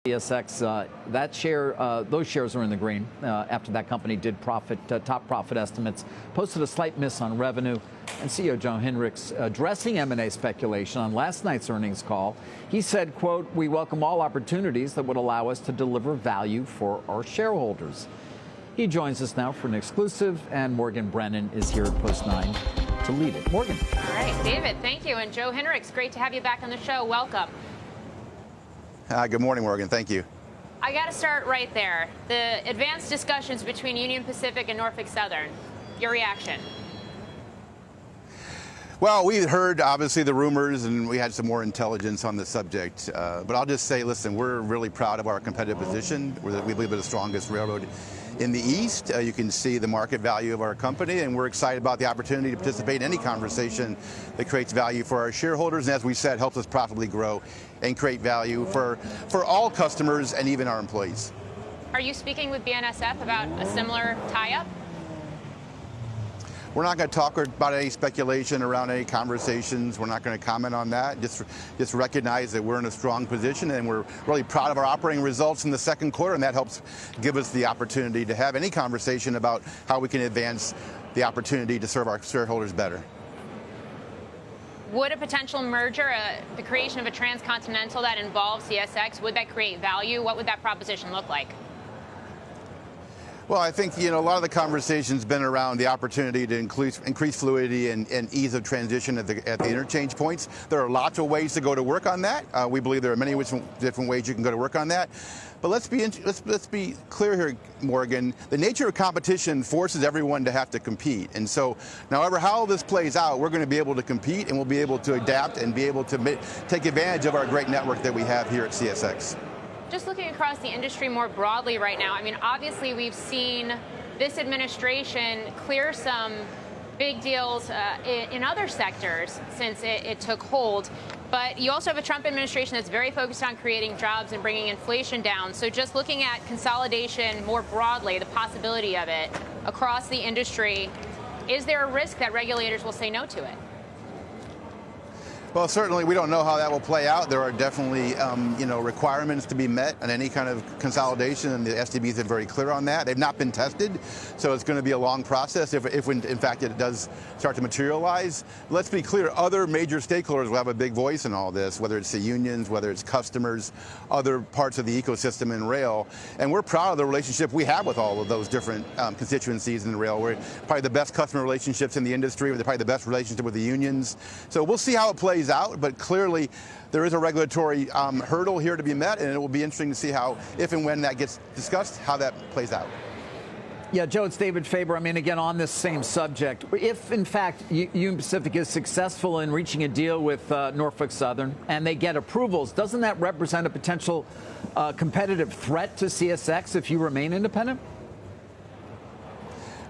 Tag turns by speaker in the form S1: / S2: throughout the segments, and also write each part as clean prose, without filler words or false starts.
S1: CSX, those shares are in the green after that company did top profit estimates, posted a slight miss on revenue. And CEO Joe Hinrichs addressing M&A speculation on last night's earnings call. He said, quote, "We welcome all opportunities that would allow us to deliver value for our shareholders." He joins us now for an exclusive, and Morgan Brennan is here at Post 9 to lead it. Morgan.
S2: All right, David, thank you. And Joe Hinrichs, great to have you back on the show. Welcome.
S3: Good morning, Morgan. Thank you.
S2: I got to start right there. The advanced discussions between Union Pacific and Norfolk Southern. Your reaction?
S3: Well, we heard, obviously, the rumors, and we had some more intelligence on the subject. But I'll just say, listen, we're really proud of our competitive position. We believe we're the strongest railroad in the East. You can see the market value of our company, and we're excited about the opportunity to participate in any conversation that creates value for our shareholders, and as we said, helps us profitably grow and create value for all customers and even our employees.
S2: Are you speaking with BNSF about a similar tie-up?
S3: We're not going to talk about any speculation around any conversations. We're not going to comment on that. Just recognize that we're in a strong position, and we're really proud of our operating results in the second quarter, and that helps give us the opportunity to have any conversation about how we can advance the opportunity to serve our shareholders better.
S2: Would a potential merger, the creation of a transcontinental that involves CSX, would that create value? What would that proposition look like?
S3: Well, I think, a lot of the conversation's been around the opportunity to increase fluidity and ease of transition at the interchange points. There are lots of ways to go to work on that. We believe there are many different ways you can go to work on that. But let's be clear here, Morgan. The nature of competition forces everyone to have to compete. And so, however how this plays out, we're going to be able to compete, and we'll be able to adapt and be able to take advantage of our great network that we have here at CSX.
S2: Just looking across the industry more broadly right now, I mean, obviously we've seen this administration clear some big deals in other sectors since it took hold. But you also have a Trump administration that's very focused on creating jobs and bringing inflation down. So just looking at consolidation more broadly, the possibility of it across the industry, is there a risk that regulators will say no to it?
S3: Well, certainly we don't know how that will play out. There are definitely, requirements to be met on any kind of consolidation, and the STBs are very clear on that. They've not been tested, so it's going to be a long process if in fact it does start to materialize. Let's be clear, other major stakeholders will have a big voice in all this, whether it's the unions, whether it's customers, other parts of the ecosystem in rail. And we're proud of the relationship we have with all of those different constituencies in rail. We're probably the best customer relationships in the industry. We're probably the best relationship with the unions. So we'll see how it plays out, but clearly there is a regulatory hurdle here to be met, and it will be interesting to see how, if and when that gets discussed, how that plays out.
S1: Yeah, Joe, it's David Faber. I mean, again, on this same subject, if in fact Union Pacific is successful in reaching a deal with Norfolk Southern and they get approvals, doesn't that represent a potential competitive threat to CSX if you remain independent?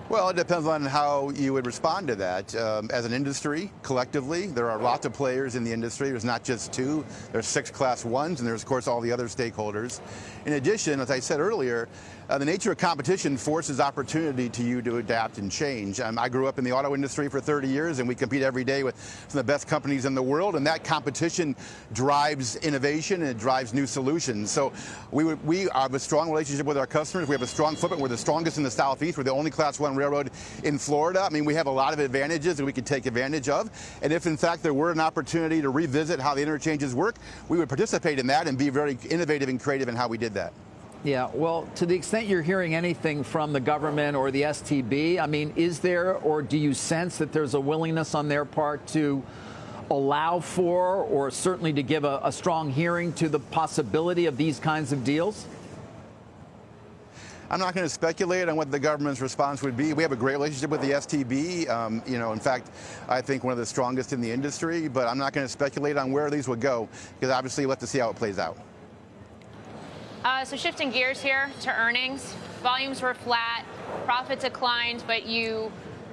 S3: Well, it depends on how you would respond to that. As an industry, collectively, there are lots of players in the industry. There's not just two. There's 6 Class 1s, and there's, of course, all the other stakeholders. In addition, as I said earlier, the nature of competition forces opportunity to you to adapt and change. I grew up in the auto industry for 30 years, and we compete every day with some of the best companies in the world, and that competition drives innovation and it drives new solutions. So we have a strong relationship with our customers. We have a strong footprint. We're the strongest in the Southeast. We're the only Class 1 railroad in Florida. I mean, we have a lot of advantages that we could take advantage of. And if, in fact, there were an opportunity to revisit how the interchanges work, we would participate in that and be very innovative and creative in how we did that.
S1: Yeah, well, to the extent you're hearing anything from the government or the STB, I mean, is there, or do you sense that there's a willingness on their part to allow for, or certainly to give a strong hearing to the possibility of these kinds of deals?
S3: I'm not going to speculate on what the government's response would be. We have a great relationship with the STB. In fact, I think one of the strongest in the industry, but I'm not going to speculate on where these would go, because obviously we'll have to see how it plays out.
S2: So shifting gears here to earnings, volumes were flat, profit declined, but you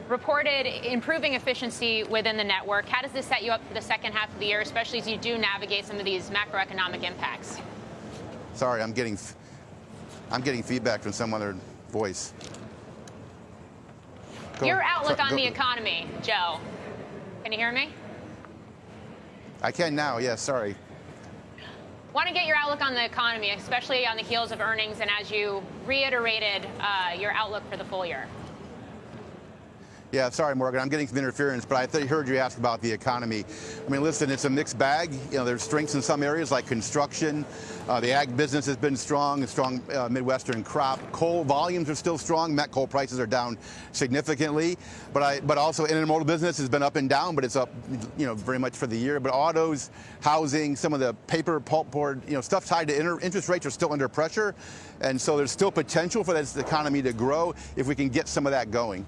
S2: reported improving efficiency within the network. How does this set you up for the second half of the year, especially as you do navigate some of these macroeconomic impacts?
S3: Sorry, I'm getting feedback from some other voice.
S2: Your outlook on the economy, Joe. Can you hear me?
S3: I can now, yes, sorry.
S2: Want to get your outlook on the economy, especially on the heels of earnings and as you reiterated your outlook for the full year.
S3: Yeah, sorry, Morgan, I'm getting some interference, but I heard you ask about the economy. I mean, listen, it's a mixed bag. You know, there's strengths in some areas like construction. The ag business has been strong, a strong Midwestern crop. Coal volumes are still strong. Met coal prices are down significantly. But also intermodal business has been up and down, but it's up, you know, very much for the year. But autos, housing, some of the paper, pulpboard, you know, stuff tied to interest rates are still under pressure. And so there's still potential for this economy to grow if we can get some of that going.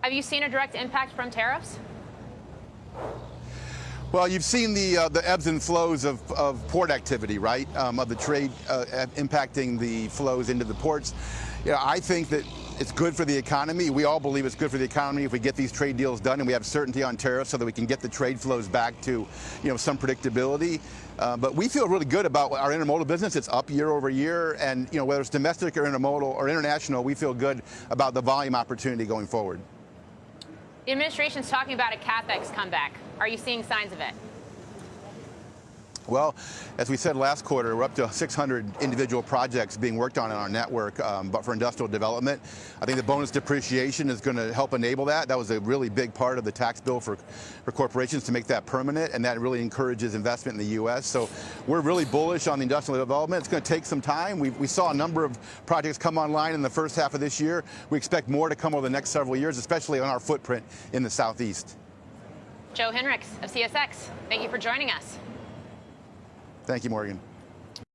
S2: Have you seen a direct impact from tariffs?
S3: Well, you've seen the ebbs and flows of port activity, right? Of the trade impacting the flows into the ports. You know, I think that it's good for the economy. We all believe it's good for the economy if we get these trade deals done and we have certainty on tariffs so that we can get the trade flows back to, you know, some predictability. But we feel really good about our intermodal business. It's up year over year, and you know, whether it's domestic or intermodal or international, we feel good about the volume opportunity going forward.
S2: The administration's talking about a CapEx comeback. Are you seeing signs of it?
S3: Well, as we said last quarter, we're up to 600 individual projects being worked on in our network, but for industrial development. I think the bonus depreciation is going to help enable that. That was a really big part of the tax bill for corporations to make that permanent, and that really encourages investment in the U.S. So we're really bullish on the industrial development. It's going to take some time. We saw a number of projects come online in the first half of this year. We expect more to come over the next several years, especially on our footprint in the Southeast.
S2: Joe Hinrichs of CSX, thank you for joining us.
S3: Thank you, Morgan.